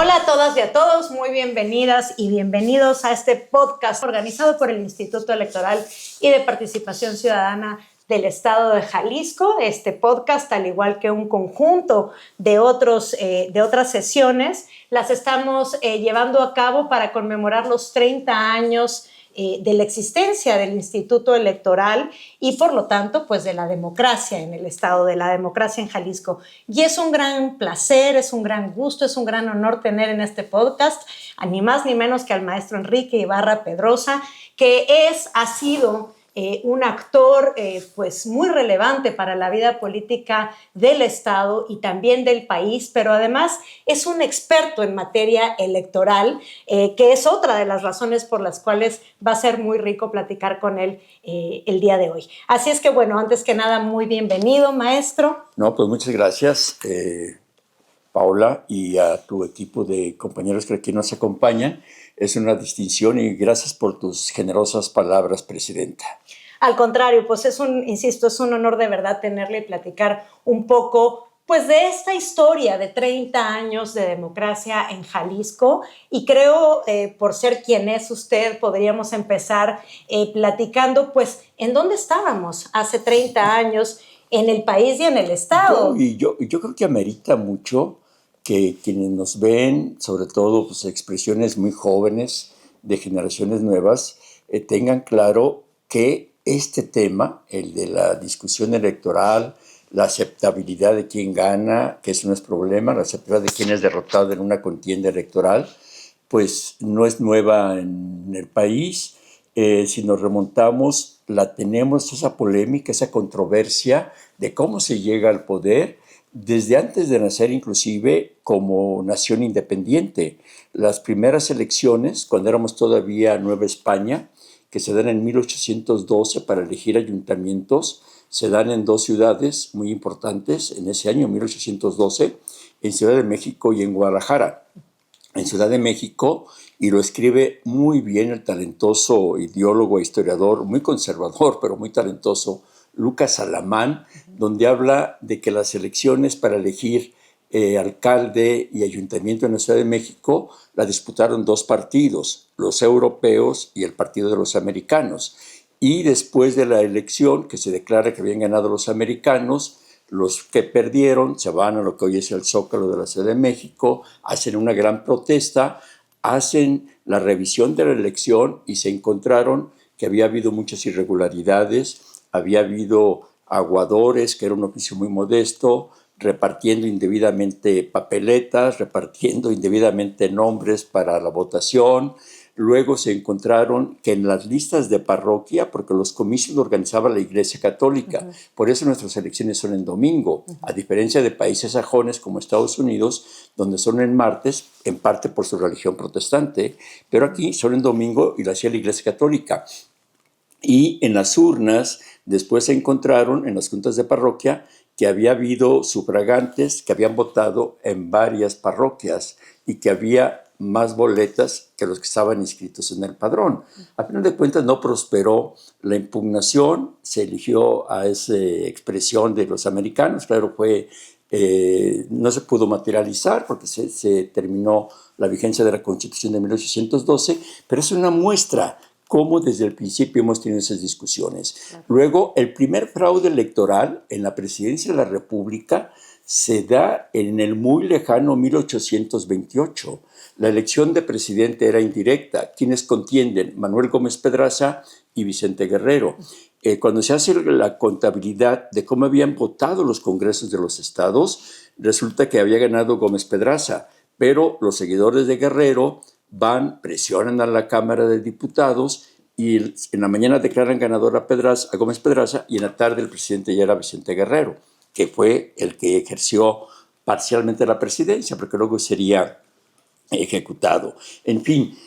Hola a todas y a todos, muy bienvenidas y bienvenidos a este podcast organizado por el Instituto Electoral y de Participación Ciudadana del Estado de Jalisco. Este podcast, al igual que un conjunto de otras sesiones, las estamos llevando a cabo para conmemorar los 30 años de la existencia del Instituto Electoral y, por lo tanto, pues de la democracia en el Estado, de la democracia en Jalisco. Y es un gran placer, es un gran gusto, es un gran honor tener en este podcast a ni más ni menos que al maestro Enrique Ibarra Pedrosa, que ha sido un actor pues muy relevante para la vida política del Estado y también del país, pero además es un experto en materia electoral, que es otra de las razones por las cuales va a ser muy rico platicar con él el día de hoy. Así es que, bueno, antes que nada, muy bienvenido, maestro. No, pues muchas gracias, Paola, y a tu equipo de compañeros que aquí nos acompañan. Es una distinción y gracias por tus generosas palabras, presidenta. Al contrario, pues insisto, es un honor de verdad tenerle y platicar un poco pues de esta historia de 30 años de democracia en Jalisco, y creo, por ser quien es usted, podríamos empezar platicando pues en dónde estábamos hace 30 años en el país y en el Estado. Yo creo que amerita mucho que quienes nos ven, sobre todo pues, expresiones muy jóvenes de generaciones nuevas, tengan claro que este tema, el de la discusión electoral, la aceptabilidad de quién gana, que eso no es problema, la aceptabilidad de quién es derrotado en una contienda electoral, pues no es nueva en el país. Si nos remontamos, la tenemos esa polémica, esa controversia de cómo se llega al poder desde antes de nacer, inclusive como nación independiente. Las primeras elecciones, cuando éramos todavía Nueva España, que se dan en 1812 para elegir ayuntamientos, se dan en dos ciudades muy importantes en ese año, 1812, en Ciudad de México y en Guadalajara. En Ciudad de México, y lo escribe muy bien el talentoso ideólogo e historiador, muy conservador, pero muy talentoso, Lucas Alamán, donde habla de que las elecciones para elegir alcalde y ayuntamiento en la Ciudad de México la disputaron dos partidos, los europeos y el Partido de los Americanos. Y después de la elección, que se declara que habían ganado los americanos, los que perdieron se van a lo que hoy es el Zócalo de la Ciudad de México, hacen una gran protesta, hacen la revisión de la elección y se encontraron que había habido muchas irregularidades, había habido aguadores, que era un oficio muy modesto, repartiendo indebidamente papeletas, repartiendo indebidamente nombres para la votación. Luego se encontraron que en las listas de parroquia, porque los comicios lo organizaba la Iglesia Católica, por eso nuestras elecciones son en domingo, a diferencia de países sajones como Estados Unidos, donde son en martes, en parte por su religión protestante, pero aquí son en domingo y lo hacía la Iglesia Católica. Y en las urnas, después se encontraron en las juntas de parroquia que había habido sufragantes que habían votado en varias parroquias y que había más boletas que los que estaban inscritos en el padrón. A final de cuentas no prosperó la impugnación, se eligió a esa expresión de los americanos, claro, no se pudo materializar porque se terminó la vigencia de la Constitución de 1812, pero es una muestra cómo desde el principio hemos tenido esas discusiones. Luego, el primer fraude electoral en la presidencia de la República se da en el muy lejano 1828. La elección de presidente era indirecta. ¿Quiénes contienden? Manuel Gómez Pedraza y Vicente Guerrero. Cuando se hace la contabilidad de cómo habían votado los congresos de los estados, resulta que había ganado Gómez Pedraza, pero los seguidores de Guerrero van, presionan a la Cámara de Diputados y en la mañana declaran ganador a Gómez Pedraza y en la tarde el presidente ya era Vicente Guerrero, que fue el que ejerció parcialmente la presidencia, porque luego sería ejecutado. En fin,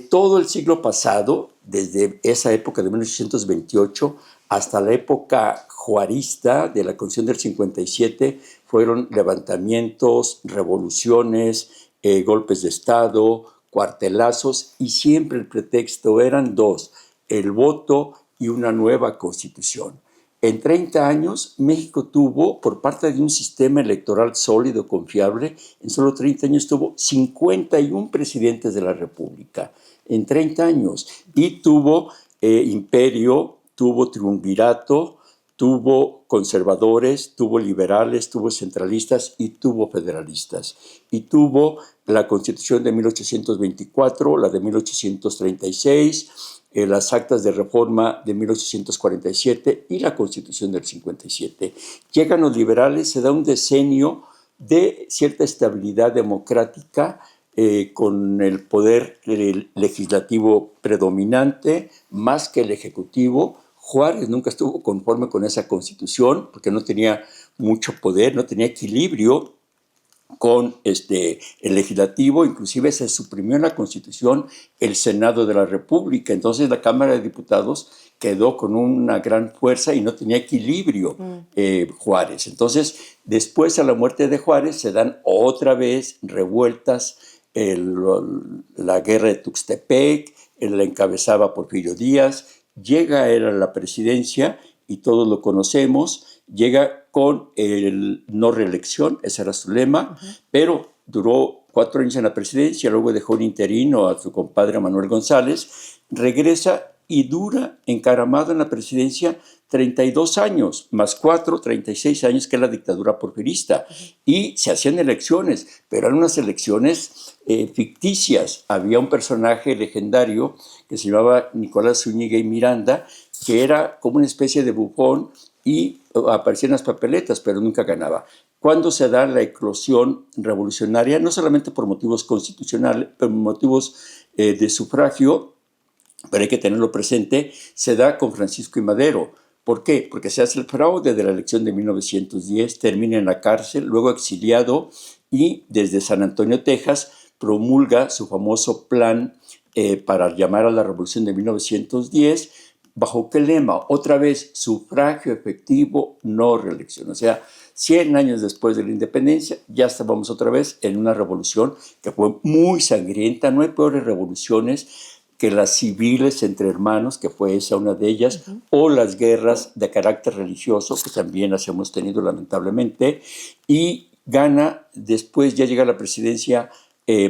todo el siglo pasado, desde esa época de 1828 hasta la época juarista de la Constitución del 57, fueron levantamientos, revoluciones, golpes de Estado, cuartelazos, y siempre el pretexto eran dos: el voto y una nueva constitución. En 30 años, México tuvo, por parte de un sistema electoral sólido, confiable, en solo 30 años tuvo 51 presidentes de la República. En 30 años. Y tuvo imperio, tuvo triunvirato, tuvo conservadores, tuvo liberales, tuvo centralistas y tuvo federalistas. Y tuvo la Constitución de 1824, la de 1836, las actas de reforma de 1847 y la Constitución del 57. Llegan los liberales, se da un decenio de cierta estabilidad democrática, con el poder legislativo predominante más que el ejecutivo. Juárez nunca estuvo conforme con esa constitución porque no tenía mucho poder, no tenía equilibrio con el legislativo. Inclusive se suprimió en la Constitución el Senado de la República. Entonces la Cámara de Diputados quedó con una gran fuerza y no tenía equilibrio Juárez. Entonces, después, a la muerte de Juárez, se dan otra vez revueltas, la guerra de Tuxtepec, la encabezaba Porfirio Díaz, llega a él a la presidencia y todos lo conocemos, llega con el no reelección, ese era su lema, pero duró 4 años en la presidencia, luego dejó un interino a su compadre Manuel González, regresa y dura encaramado en la presidencia 32 años, más 4, 36 años, que es la dictadura porfirista. Y se hacían elecciones, pero eran unas elecciones ficticias. Había un personaje legendario que se llamaba Nicolás Zúñiga y Miranda, que era como una especie de bufón y aparecía en las papeletas, pero nunca ganaba. Cuando se da la eclosión revolucionaria, no solamente por motivos constitucionales, pero por motivos de sufragio, pero hay que tenerlo presente, se da con Francisco I. Madero. ¿Por qué? Porque se hace el fraude de la elección de 1910, termina en la cárcel, luego exiliado y desde San Antonio, Texas, promulga su famoso plan para llamar a la revolución de 1910. ¿Bajo qué lema? Otra vez, sufragio efectivo, no reelección. O sea, 100 años después de la independencia, ya estábamos otra vez en una revolución que fue muy sangrienta. No hay peores revoluciones que las civiles entre hermanos, que fue esa una de ellas, o las guerras de carácter religioso, que también las hemos tenido lamentablemente, y gana, después ya llega a la presidencia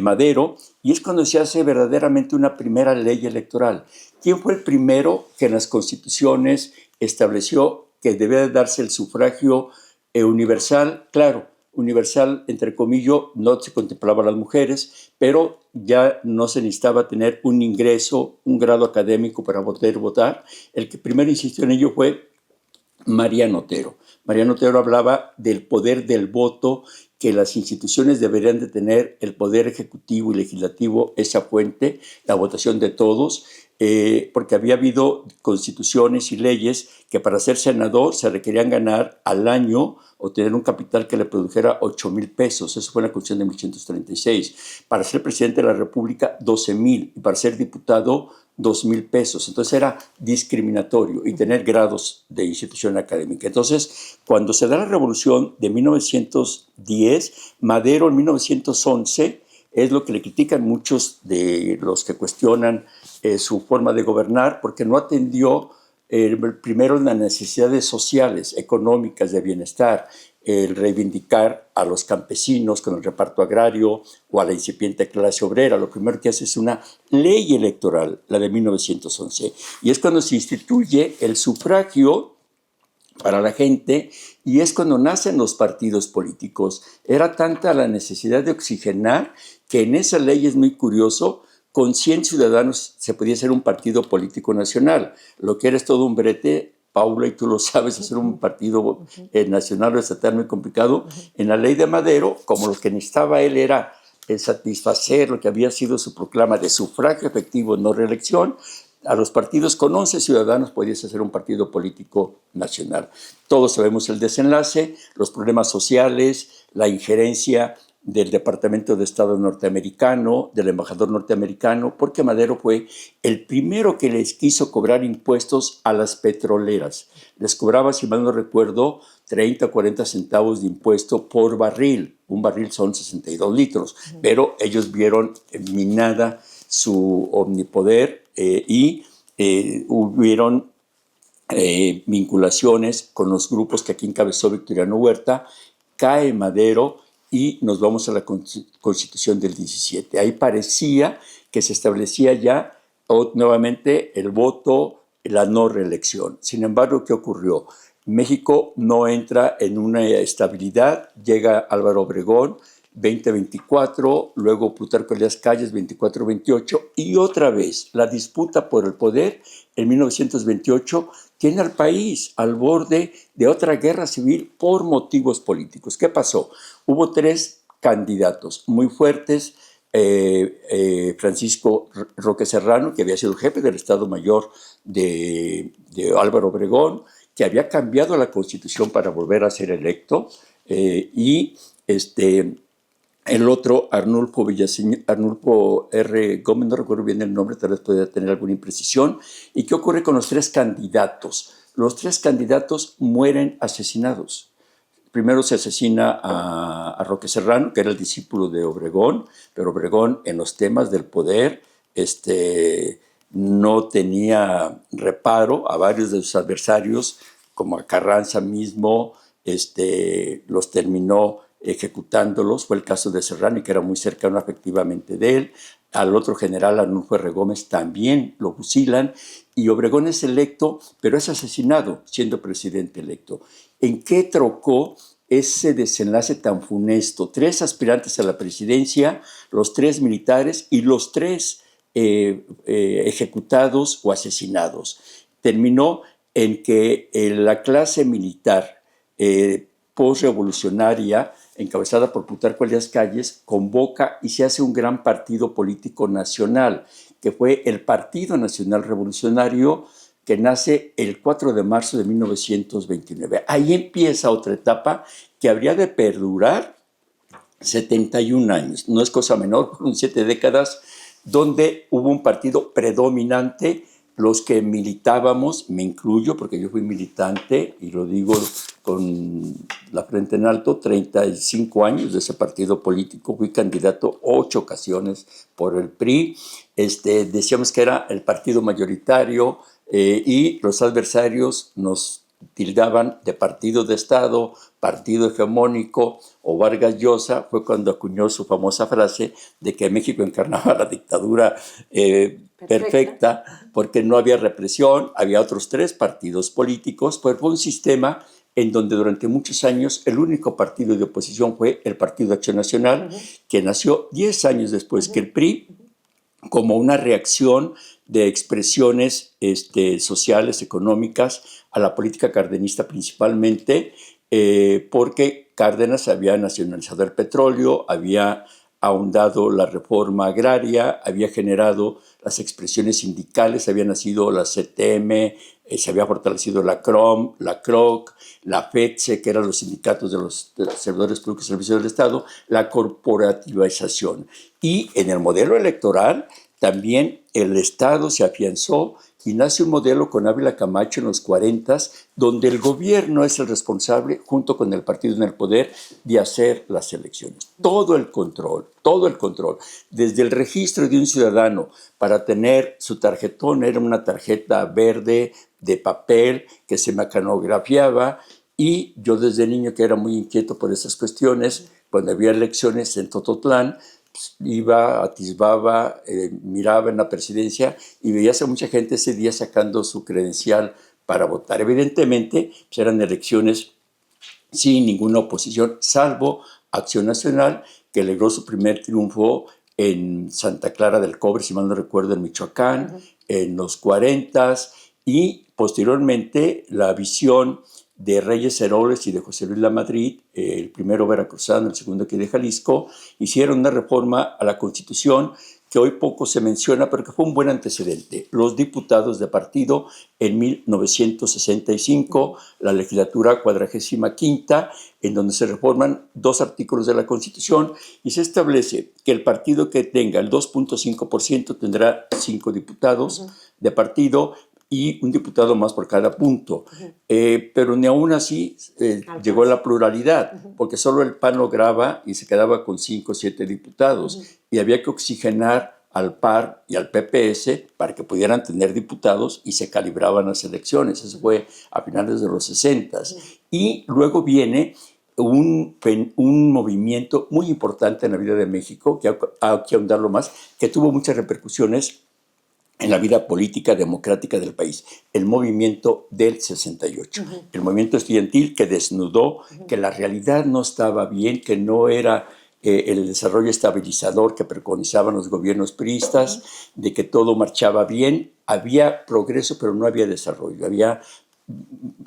Madero, y es cuando se hace verdaderamente una primera ley electoral. ¿Quién fue el primero que en las constituciones estableció que debía de darse el sufragio universal? Claro, universal, entre comillas, no se contemplaba a las mujeres, pero ya no se necesitaba tener un ingreso, un grado académico para poder votar. El que primero insistió en ello fue Mariano Otero. Mariano Otero hablaba del poder del voto, que las instituciones deberían de tener, el poder ejecutivo y legislativo, esa fuente, la votación de todos, porque había habido constituciones y leyes que para ser senador se requerían ganar al año o tener un capital que le produjera 8,000 pesos. Eso fue en la Constitución de 1836. Para ser presidente de la República, 12,000. Y para ser diputado, 2,000 pesos. Entonces era discriminatorio y tener grados de institución académica. Entonces, cuando se da la revolución de 1910, Madero en 1911 es lo que le critican muchos de los que cuestionan su forma de gobernar, porque no atendió primero las necesidades sociales, económicas, de bienestar, el reivindicar a los campesinos con el reparto agrario o a la incipiente clase obrera. Lo primero que hace es una ley electoral, la de 1911, y es cuando se instituye el sufragio para la gente, y es cuando nacen los partidos políticos. Era tanta la necesidad de oxigenar que en esa ley, es muy curioso, con 100 ciudadanos se podía hacer un partido político nacional. Lo que era es todo un brete, Paula, y tú lo sabes, hacer un partido nacional o estatal muy complicado. En la ley de Madero, como lo que necesitaba él era satisfacer lo que había sido su proclama de sufragio efectivo, no reelección, a los partidos con 11 ciudadanos podías hacer un partido político nacional. Todos sabemos el desenlace, los problemas sociales, la injerencia del Departamento de Estado norteamericano, del embajador norteamericano, porque Madero fue el primero que les quiso cobrar impuestos a las petroleras. Les cobraba, si mal no recuerdo, 30 o 40 centavos de impuesto por barril. Un barril son 62 litros, pero ellos vieron minada su omnipoder y hubieron vinculaciones con los grupos que aquí encabezó Victoriano Huerta, cae Madero y nos vamos a la Constitución del 17. Ahí parecía que se establecía ya nuevamente el voto, la no reelección. Sin embargo, ¿qué ocurrió? México no entra en una estabilidad, llega Álvaro Obregón, 2024, luego Plutarco Elías Calles, 24-28, y otra vez la disputa por el poder en 1928 tiene al país al borde de otra guerra civil por motivos políticos. ¿Qué pasó? Hubo tres candidatos muy fuertes, Francisco Roque Serrano, que había sido jefe del Estado Mayor de Álvaro Obregón, que había cambiado la Constitución para volver a ser electo, y el otro, Arnulfo R. Gómez, no recuerdo bien el nombre, tal vez podría tener alguna imprecisión. ¿Y qué ocurre con los tres candidatos? Los tres candidatos mueren asesinados. Primero se asesina a Roque Serrano, que era el discípulo de Obregón, pero Obregón en los temas del poder no tenía reparo a varios de sus adversarios, como a Carranza mismo, los terminó ejecutándolos. Fue el caso de Serrano, que era muy cercano afectivamente de él. Al otro general, Arnulfo R. Gómez, también lo fusilan, y Obregón es electo, pero es asesinado siendo presidente electo. ¿En qué trocó ese desenlace tan funesto? Tres aspirantes a la presidencia, los tres militares y los tres ejecutados o asesinados. Terminó en que la clase militar postrevolucionaria, encabezada por Plutarco Elías Calles, convoca y se hace un gran partido político nacional, que fue el Partido Nacional Revolucionario, que nace el 4 de marzo de 1929. Ahí empieza otra etapa que habría de perdurar 71 años. No es cosa menor, fueron 7 décadas donde hubo un partido predominante. Los que militábamos, me incluyo porque yo fui militante y lo digo con la frente en alto, 35 años de ese partido político, fui candidato 8 ocasiones por el PRI, decíamos que era el partido mayoritario, y los adversarios nos tildaban de partido de Estado, partido hegemónico o Vargas Llosa. Fue cuando acuñó su famosa frase de que México encarnaba la dictadura perfecta, porque no había represión, había otros 3 partidos políticos, pero fue un sistema en donde durante muchos años el único partido de oposición fue el Partido Acción Nacional, que nació 10 años después que el PRI, como una reacción de expresiones sociales, económicas, a la política cardenista principalmente, porque Cárdenas había nacionalizado el petróleo, había ahondado la reforma agraria, había generado las expresiones sindicales, había nacido la CTM, se había fortalecido la CROM, la CROC, la FETSE, que eran los sindicatos de los servidores públicos y servicios del Estado, la corporativización. Y en el modelo electoral también el Estado se afianzó y nace un modelo con Ávila Camacho en los 40, donde el gobierno es el responsable, junto con el partido en el poder, de hacer las elecciones. Todo el control, desde el registro de un ciudadano para tener su tarjetón, era una tarjeta verde de papel que se mecanografiaba, y yo desde niño, que era muy inquieto por esas cuestiones, cuando había elecciones en Tototlán, iba, atisbaba, miraba en la presidencia y veías a mucha gente ese día sacando su credencial para votar. Evidentemente, pues eran elecciones sin ninguna oposición, salvo Acción Nacional, que logró su primer triunfo en Santa Clara del Cobre, si mal no recuerdo, en Michoacán, en los 40, y posteriormente la visión de Reyes Heroles y de José Luis Lamadrid, el primero veracruzano, el segundo aquí de Jalisco, hicieron una reforma a la Constitución que hoy poco se menciona, pero que fue un buen antecedente. Los diputados de partido en 1965, la legislatura 45ª, en donde se reforman 2 artículos de la Constitución y se establece que el partido que tenga el 2.5% tendrá 5 diputados de partido, y un diputado más por cada punto. Pero ni aún así llegó a la pluralidad, porque solo el PAN lograba y se quedaba con 5 o 7 diputados, y había que oxigenar al PAR y al PPS para que pudieran tener diputados y se calibraban las elecciones. Eso fue a finales de los 60. Y luego viene un movimiento muy importante en la vida de México, que hay que ahondarlo más, que tuvo muchas repercusiones en la vida política democrática del país, el movimiento del 68, el movimiento estudiantil que desnudó que la realidad no estaba bien, que no era el desarrollo estabilizador que preconizaban los gobiernos priistas, de que todo marchaba bien, había progreso pero no había desarrollo, había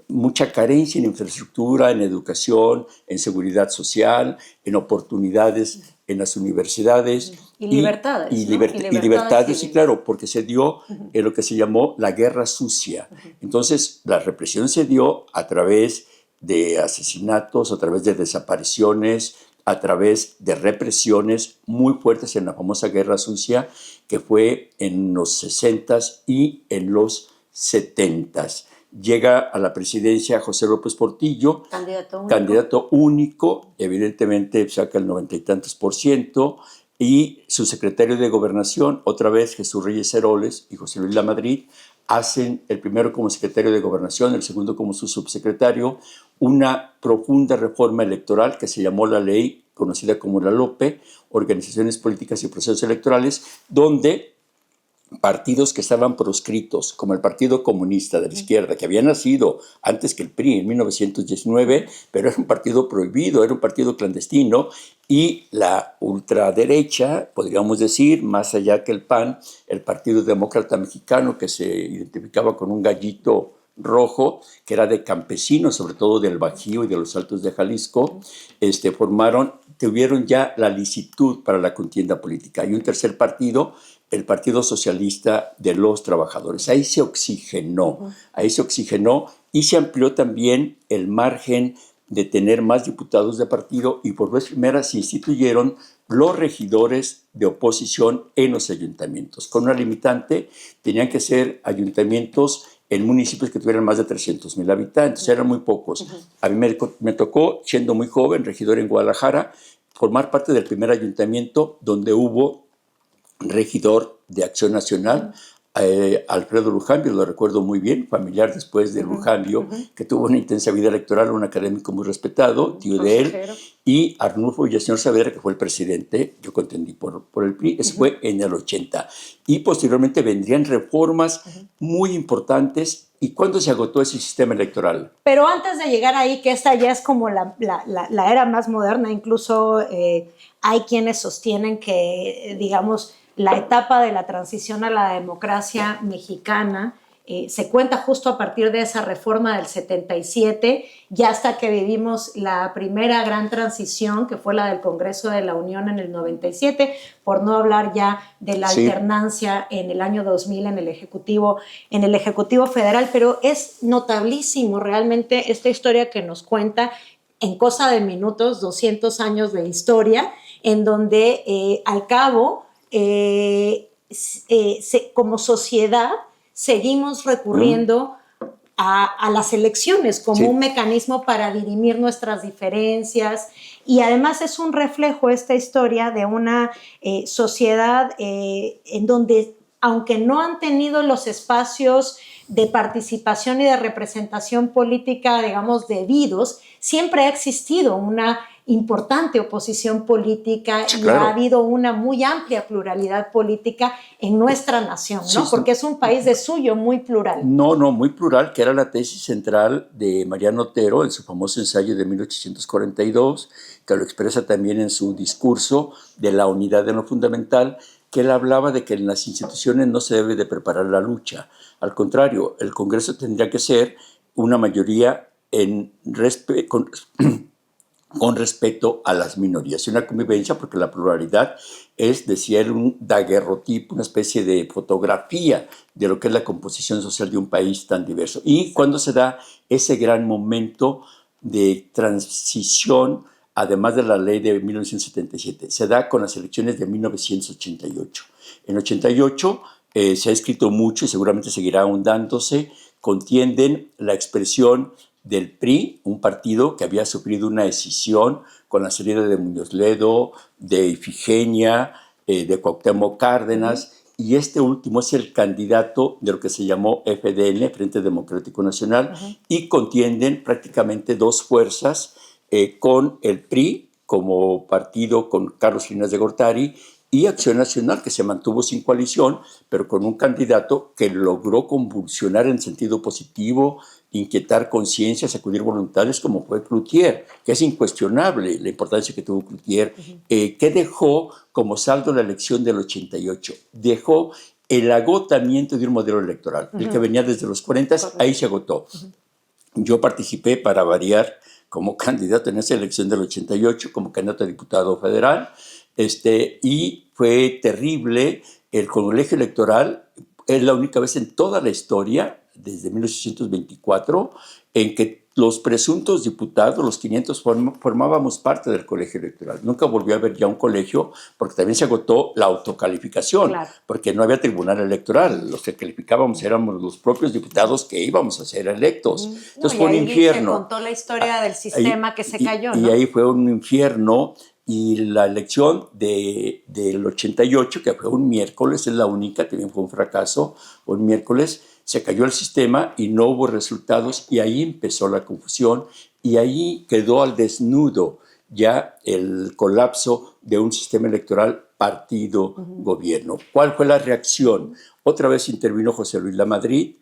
mucha carencia en infraestructura, en educación, en seguridad social, en oportunidades en las universidades. Y libertades. Y libertades, sí, claro, porque se dio lo que se llamó la guerra sucia. Entonces, la represión se dio a través de asesinatos, a través de desapariciones, a través de represiones muy fuertes en la famosa guerra sucia, que fue en los 60s y en los 70s. Llega a la presidencia José López Portillo, candidato único, evidentemente saca el 90 y tantos %, y su secretario de Gobernación, otra vez Jesús Reyes Heroles y José Luis Lamadrid, hacen el primero como secretario de Gobernación, el segundo como su subsecretario, una profunda reforma electoral que se llamó la ley conocida como la LOPE, Organizaciones Políticas y Procesos Electorales, donde partidos que estaban proscritos, como el Partido Comunista de la Izquierda, que había nacido antes que el PRI en 1919, pero era un partido prohibido, era un partido clandestino, y la ultraderecha, podríamos decir, más allá que el PAN, el Partido Demócrata Mexicano, que se identificaba con un gallito rojo, que era de campesinos, sobre todo del Bajío y de los Altos de Jalisco, tuvieron ya la licitud para la contienda política. Y un tercer partido, el Partido Socialista de los Trabajadores. Ahí se oxigenó y se amplió también el margen de tener más diputados de partido, y por vez primera se instituyeron los regidores de oposición en los ayuntamientos. Con una limitante, tenían que ser ayuntamientos en municipios que tuvieran más de 300,000 habitantes, eran muy pocos. A mí me tocó, siendo muy joven, regidor en Guadalajara, formar parte del primer ayuntamiento donde hubo regidor de Acción Nacional, Alfredo Lujambio, lo recuerdo muy bien, familiar después de Lujambio, que tuvo una intensa vida electoral, un académico muy respetado, tío de él, y Arnulfo Villaseñor Saavedra, que fue el presidente, yo contendí por el PRI, eso fue en el 80. Y posteriormente vendrían reformas muy importantes. ¿Y cuándo se agotó ese sistema electoral? Pero antes de llegar ahí, que esta ya es como la era más moderna, incluso hay quienes sostienen que, digamos, la etapa de la transición a la democracia mexicana se cuenta justo a partir de esa reforma del 77, ya hasta que vivimos la primera gran transición, que fue la del Congreso de la Unión en el 97, por no hablar ya de la alternancia en el año 2000 en el Ejecutivo Federal. Pero es notabilísimo realmente esta historia que nos cuenta en cosa de minutos, 200 años de historia, en donde al cabo, como sociedad, seguimos recurriendo a las elecciones como un mecanismo para dirimir nuestras diferencias, y además es un reflejo esta historia de una sociedad en donde, aunque no han tenido los espacios de participación y de representación política, digamos, debidos, siempre ha existido una importante oposición política, y ha habido una muy amplia pluralidad política en nuestra nación, ¿no? Porque es un país de suyo muy plural. No, muy plural, que era la tesis central de Mariano Otero en su famoso ensayo de 1842, que lo expresa también en su discurso de la unidad de lo fundamental, que él hablaba de que en las instituciones no se debe de preparar la lucha. Al contrario, el Congreso tendría que ser una mayoría con respeto a las minorías y una convivencia, porque la pluralidad es, decía él, un daguerrotipo, una especie de fotografía de lo que es la composición social de un país tan diverso. Y cuando se da ese gran momento de transición, además de la ley de 1977, se da con las elecciones de 1988. En 88 se ha escrito mucho y seguramente seguirá ahondándose, contienden la expresión del PRI, un partido que había sufrido una escisión con la salida de Muñoz Ledo, de Ifigenia, de Cuauhtémoc Cárdenas, y este último es el candidato de lo que se llamó FDN, Frente Democrático Nacional, y contienden prácticamente dos fuerzas, con el PRI como partido con Carlos Salinas de Gortari, y Acción Nacional, que se mantuvo sin coalición, pero con un candidato que logró convulsionar en sentido positivo, inquietar conciencias, sacudir voluntades, como fue Cloutier, que es incuestionable la importancia que tuvo Cloutier, que dejó como saldo la elección del 88. Dejó el agotamiento de un modelo electoral, el que venía desde los 40, ahí se agotó. Yo participé, para variar, como candidato en esa elección del 88, como candidato a diputado federal, y fue terrible. El colegio electoral es la única vez en toda la historia, desde 1824, en que los presuntos diputados, los 500, formábamos parte del colegio electoral. Nunca volvió a haber ya un colegio, porque también se agotó la autocalificación, claro, porque no había tribunal electoral. Los que calificábamos éramos los propios diputados que íbamos a ser electos. Entonces fue un infierno. Se contó la historia del sistema que se cayó, ¿no? Y ahí fue un infierno. Y la elección del 88, que fue un miércoles, es la única, también fue un fracaso, un miércoles, se cayó el sistema y no hubo resultados, y ahí empezó la confusión, y ahí quedó al desnudo ya el colapso de un sistema electoral partido-gobierno. ¿Cuál fue la reacción? Otra vez intervino José Luis Lamadrid,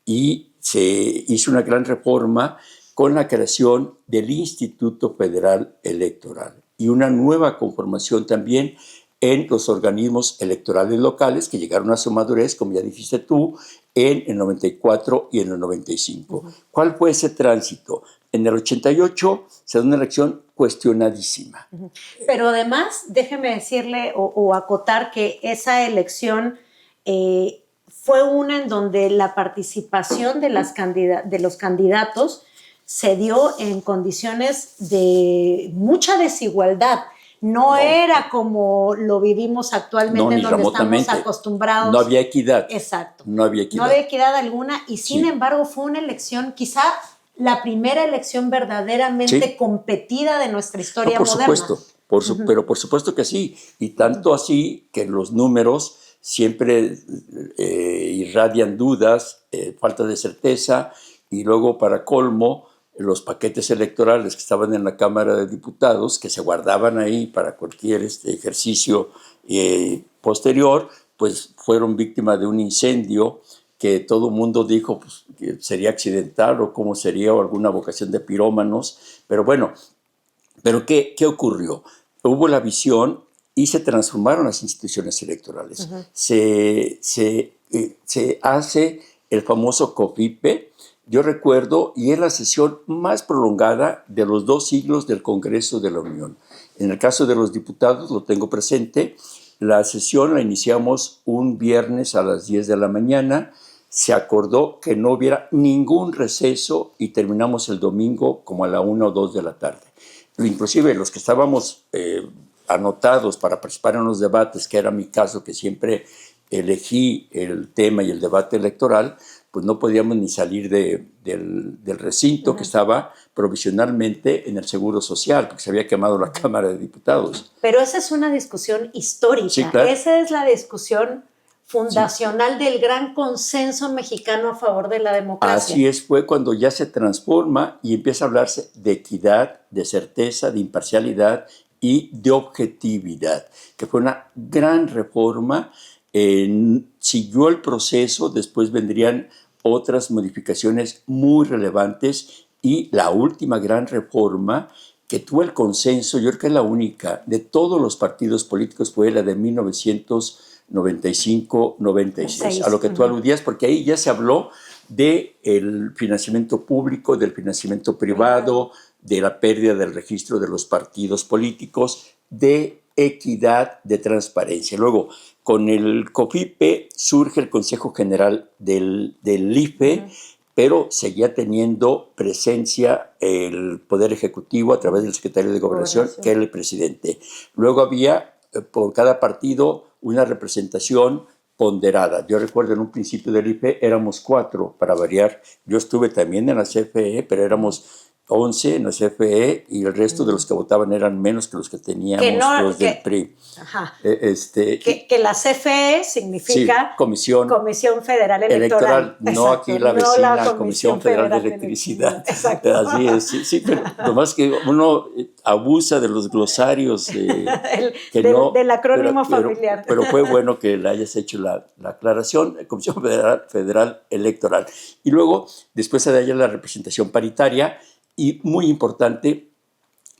y se hizo una gran reforma con la creación del Instituto Federal Electoral y una nueva conformación también en los organismos electorales locales, que llegaron a su madurez, como ya dijiste tú, en el 94 y en el 95. ¿Cuál fue ese tránsito? En el 88 se da una elección cuestionadísima. Pero además, déjeme decirle o acotar que esa elección fue una en donde la participación de los candidatos se dio en condiciones de mucha desigualdad. No era como lo vivimos actualmente, en donde estamos acostumbrados. No había equidad. Exacto. No había equidad. No había equidad alguna, y sin embargo fue una elección, quizá la primera elección verdaderamente competida de nuestra historia moderna. Supuesto, pero por supuesto que sí. Y tanto así que los números siempre irradian dudas, falta de certeza, y luego, para colmo, los paquetes electorales que estaban en la Cámara de Diputados, que se guardaban ahí para cualquier ejercicio posterior, pues fueron víctimas de un incendio que todo el mundo dijo, pues, que sería accidental, o cómo sería, o alguna vocación de pirómanos. Pero bueno, ¿qué ocurrió? Hubo la visión y se transformaron las instituciones electorales. Se hace el famoso COFIPE. Yo recuerdo, y es la sesión más prolongada de los 2 siglos del Congreso de la Unión. En el caso de los diputados, lo tengo presente, la sesión la iniciamos un viernes a las 10 de la mañana, se acordó que no hubiera ningún receso y terminamos el domingo como a la 1 o 2 de la tarde. Inclusive los que estábamos anotados para participar en los debates, que era mi caso, que siempre elegí el tema y el debate electoral, pues no podíamos ni salir del recinto que estaba provisionalmente en el Seguro Social, porque se había quemado la Cámara de Diputados. Pero esa es una discusión histórica. Sí, claro. Esa es la discusión fundacional del gran consenso mexicano a favor de la democracia. Así es, fue cuando ya se transforma y empieza a hablarse de equidad, de certeza, de imparcialidad y de objetividad, que fue una gran reforma. Siguió el proceso, después vendrían otras modificaciones muy relevantes, y la última gran reforma que tuvo el consenso, yo creo que es la única de todos los partidos políticos, fue la de 1995-96, a lo que tú aludías, porque ahí ya se habló del financiamiento público, del financiamiento privado, de la pérdida del registro de los partidos políticos, de equidad, de transparencia. Luego, con el COFIPE surge el Consejo General del IFE, pero seguía teniendo presencia el Poder Ejecutivo a través del Secretario de Gobernación, que era el presidente. Luego había por cada partido una representación ponderada. Yo recuerdo, en un principio del IFE éramos 4, para variar. Yo estuve también en la CFE, pero éramos 11 en la CFE y el resto de los que votaban eran menos que los que teníamos los del PRI. Ajá. Que la CFE significa sí, Comisión Federal Electoral. No exacto, aquí la vecina, no la Comisión Federal de Electricidad. Exacto. Así es, sí, pero nomás que uno abusa de los glosarios del acrónimo familiar. Pero fue bueno que le hayas hecho la aclaración, Comisión Federal Electoral. Y luego, después de ella, la representación paritaria y muy importante,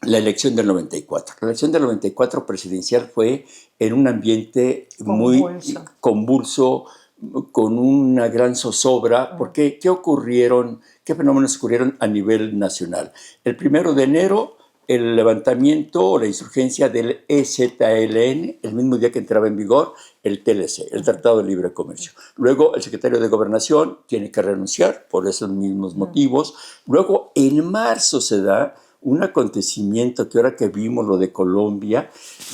la elección del 94. La elección del 94 presidencial fue en un ambiente muy convulso, con una gran zozobra, porque ¿qué fenómenos ocurrieron a nivel nacional? El 1 de enero, el levantamiento o la insurgencia del EZLN, el mismo día que entraba en vigor el TLC, el Tratado de Libre Comercio. Luego, el secretario de Gobernación tiene que renunciar por esos mismos motivos. Luego, en marzo se da un acontecimiento que ahora que vimos lo de Colombia,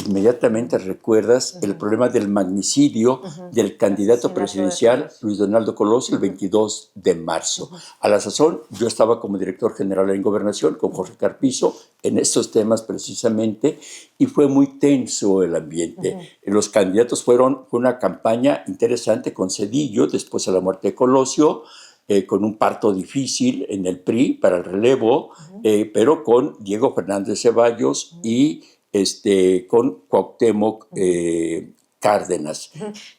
inmediatamente recuerdas el problema del magnicidio del candidato presidencial Luis Donaldo Colosio el 22 de marzo. A la sazón, yo estaba como director general en Gobernación con Jorge Carpizo en estos temas precisamente y fue muy tenso el ambiente. Los candidatos fue una campaña interesante con Zedillo, después a la muerte de Colosio, con un parto difícil en el PRI para el relevo, pero con Diego Fernández Ceballos y con Cuauhtémoc Cárdenas.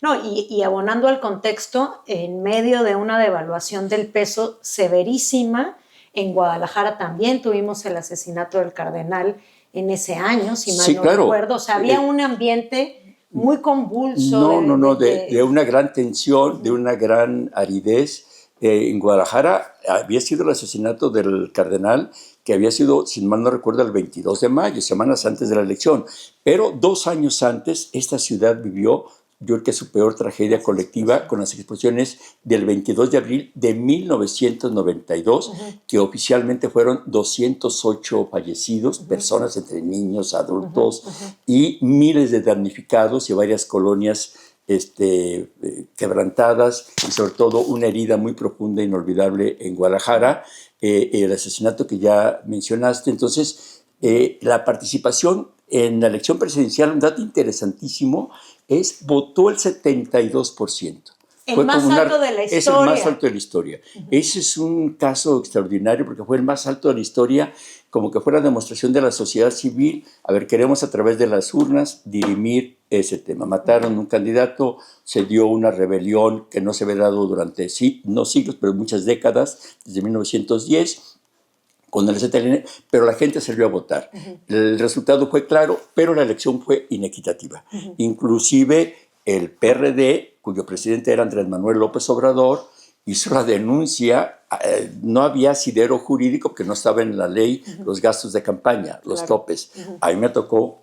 No, y abonando al contexto, en medio de una devaluación del peso severísima, en Guadalajara también tuvimos el asesinato del cardenal en ese año, si mal no recuerdo. O sea, había un ambiente muy convulso. De una gran tensión, de una gran aridez. En Guadalajara había sido el asesinato del cardenal, que había sido, si mal no recuerdo, el 22 de mayo, semanas antes de la elección. Pero 2 años antes, esta ciudad vivió, yo creo que su peor tragedia colectiva, con las explosiones del 22 de abril de 1992, que oficialmente fueron 208 fallecidos, personas entre niños, adultos, y miles de damnificados y varias colonias quebrantadas y sobre todo una herida muy profunda e inolvidable en Guadalajara, el asesinato que ya mencionaste. Entonces, la participación en la elección presidencial, un dato interesantísimo, votó el 72%. El más alto de la historia. Es el más alto de la historia. Ese es un caso extraordinario porque fue el más alto de la historia, como que fue la demostración de la sociedad civil. A ver, queremos a través de las urnas dirimir ese tema. Mataron un candidato, se dio una rebelión que no se había dado durante, no siglos, pero muchas décadas, desde 1910, con el ZLN, pero la gente salió a votar. El resultado fue claro, pero la elección fue inequitativa. Inclusive el PRD, cuyo presidente era Andrés Manuel López Obrador, hizo la denuncia. No había asidero jurídico, que no estaba en la ley, los gastos de campaña, los topes. A mí me tocó,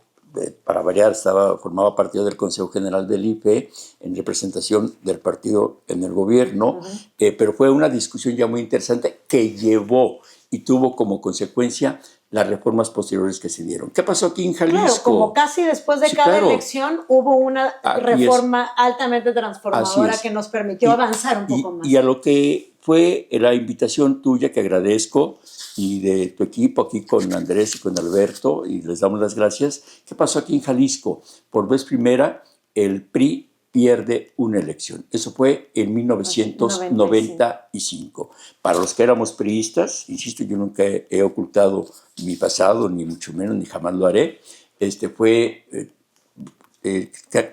para variar, formaba partido del Consejo General del IFE en representación del partido en el gobierno, pero fue una discusión ya muy interesante que llevó y tuvo como consecuencia las reformas posteriores que se dieron. ¿Qué pasó aquí en Jalisco? Claro, como casi después de cada elección hubo una reforma altamente transformadora que nos permitió avanzar un poco más. Y a lo que fue la invitación tuya, que agradezco, y de tu equipo aquí con Andrés y con Alberto, y les damos las gracias. ¿Qué pasó aquí en Jalisco? Por vez primera, el PRI pierde una elección. Eso fue en 1995. Para los que éramos priistas, insisto, yo nunca he ocultado mi pasado, ni mucho menos, ni jamás lo haré. Fue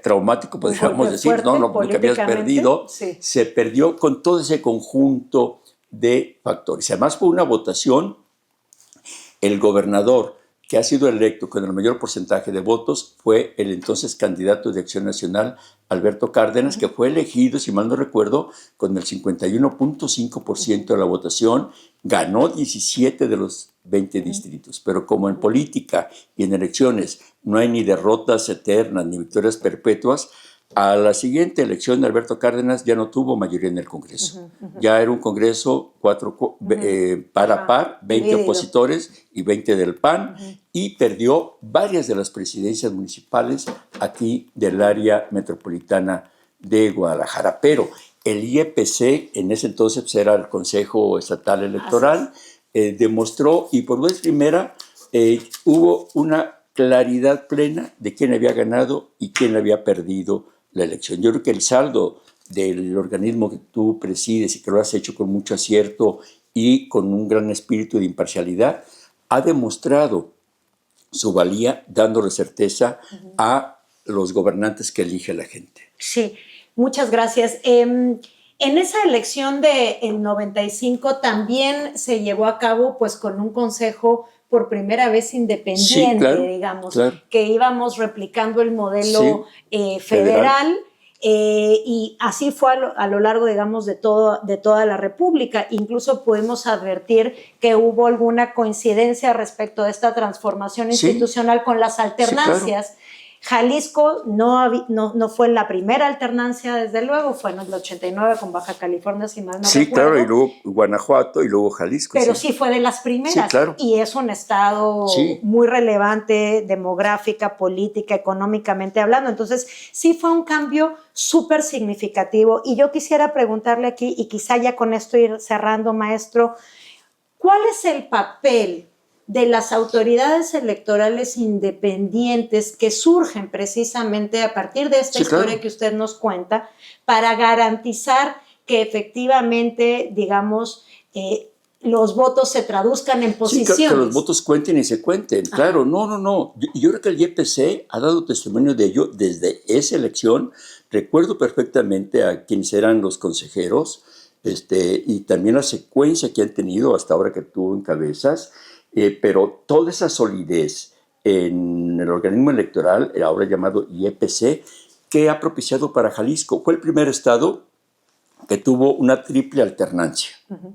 traumático, podríamos decir, fuerte, nunca habías perdido. Sí. Se perdió con todo ese conjunto de factores. Además fue una votación, el gobernador que ha sido electo con el mayor porcentaje de votos fue el entonces candidato de Acción Nacional, Alberto Cárdenas, que fue elegido, si mal no recuerdo, con el 51.5% de la votación, ganó 17 de los 20 distritos. Pero como en política y en elecciones no hay ni derrotas eternas ni victorias perpetuas, a la siguiente elección Alberto Cárdenas ya no tuvo mayoría en el Congreso. Ya era un Congreso par a par, 20 opositores y 20 del PAN, y perdió varias de las presidencias municipales aquí del área metropolitana de Guadalajara. Pero el IEPC, en ese entonces era el Consejo Estatal Electoral, demostró, y por vez primera hubo una claridad plena de quién había ganado y quién había perdido la elección. Yo creo que el saldo del organismo que tú presides y que lo has hecho con mucho acierto y con un gran espíritu de imparcialidad, ha demostrado su valía dándole certeza a los gobernantes que elige la gente. Sí, muchas gracias. En esa elección del 95 también se llevó a cabo pues con un consejo por primera vez independiente, sí, claro, digamos, claro. que íbamos replicando el modelo federal. Y así fue a lo largo, digamos, de toda la República. Incluso pudimos advertir que hubo alguna coincidencia respecto a esta transformación institucional con las alternancias. Sí, claro. Jalisco no fue la primera alternancia, desde luego, fue en el 89 con Baja California, si mal no recuerdo. Sí, claro, y luego Guanajuato y luego Jalisco. Pero sí fue de las primeras. Sí, claro. Y es un estado muy relevante, demográfica, política, económicamente hablando. Entonces, sí fue un cambio súper significativo. Y yo quisiera preguntarle aquí, y quizá ya con esto ir cerrando, maestro, ¿cuál es el papel de las autoridades electorales independientes que surgen precisamente a partir de esta historia que usted nos cuenta para garantizar que efectivamente, digamos, los votos se traduzcan en posiciones? Sí, que los votos cuenten y se cuenten. Ajá. Claro, no. Yo creo que el IEPC ha dado testimonio de ello desde esa elección. Recuerdo perfectamente a quienes eran los consejeros y también la secuencia que han tenido hasta ahora que tú encabezas. Pero toda esa solidez en el organismo electoral, ahora llamado IEPC, que ha propiciado para Jalisco. Fue el primer estado que tuvo una triple alternancia.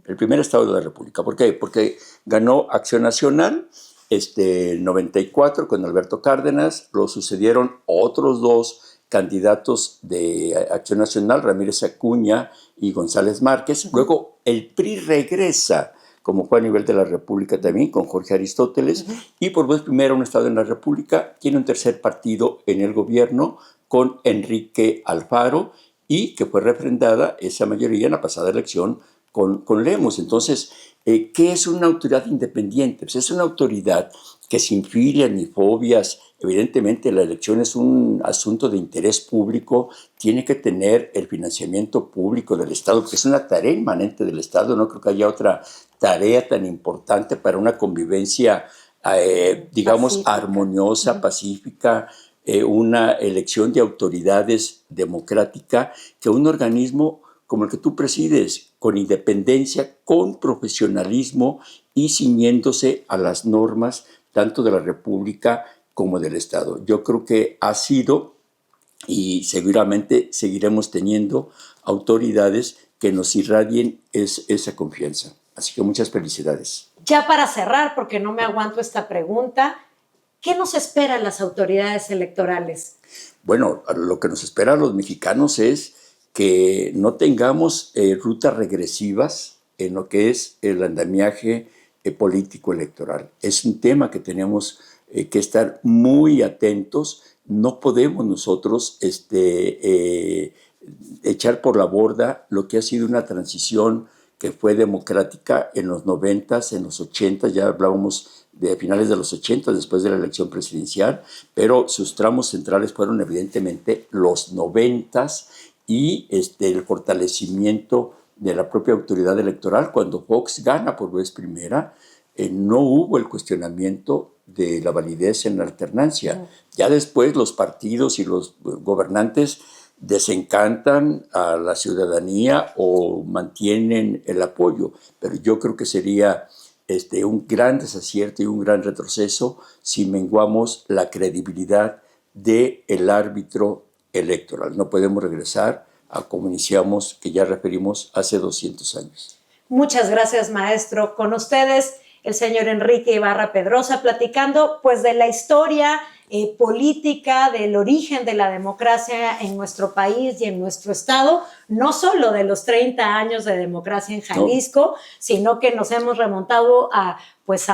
El primer estado de la República. ¿Por qué? Porque ganó Acción Nacional, 94 con Alberto Cárdenas, lo sucedieron otros dos candidatos de Acción Nacional, Ramírez Acuña y González Márquez. Luego el PRI regresa, como fue a nivel de la República también, con Jorge Aristóteles, y por vez primera un estado en la República tiene un tercer partido en el gobierno con Enrique Alfaro, y que fue refrendada esa mayoría en la pasada elección con Lemos. Entonces, ¿qué es una autoridad independiente? Pues es una autoridad que sin filias ni fobias, evidentemente la elección es un asunto de interés público, tiene que tener el financiamiento público del Estado, porque es una tarea inmanente del Estado. No creo que haya otra tarea tan importante para una convivencia, digamos, pacífica, armoniosa, pacífica, una elección de autoridades democrática, que un organismo como el que tú presides, con independencia, con profesionalismo y ciñéndose a las normas tanto de la República como del Estado. Yo creo que ha sido, y seguramente seguiremos teniendo, autoridades que nos irradien esa confianza. Así que muchas felicidades. Ya para cerrar, porque no me aguanto esta pregunta, ¿qué nos espera a las autoridades electorales? Bueno, lo que nos espera a los mexicanos es que no tengamos rutas regresivas en lo que es el andamiaje político electoral. Es un tema que tenemos que estar muy atentos. No podemos nosotros echar por la borda lo que ha sido una transición que fue democrática en los 90s, en los 80s, ya hablábamos de finales de los 80, después de la elección presidencial, pero sus tramos centrales fueron evidentemente los 90s y el fortalecimiento de la propia autoridad electoral. Cuando Fox gana por vez primera, no hubo el cuestionamiento de la validez en la alternancia. Ya después los partidos y los gobernantes desencantan a la ciudadanía o mantienen el apoyo, pero yo creo que sería un gran desacierto y un gran retroceso si menguamos la credibilidad del árbitro electoral. No podemos regresar a como iniciamos, que ya referimos hace 200 años. Muchas gracias, maestro. Con ustedes, el señor Enrique Ibarra Pedrosa, platicando pues de la historia política, del origen de la democracia en nuestro país y en nuestro estado, no solo de los 30 años de democracia en Jalisco, sino que nos hemos remontado a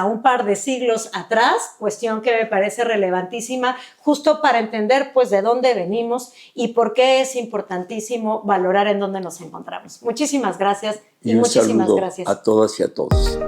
un par de siglos atrás, cuestión que me parece relevantísima, justo para entender pues de dónde venimos y por qué es importantísimo valorar en dónde nos encontramos. Muchísimas gracias y muchísimas gracias a todas y a todos.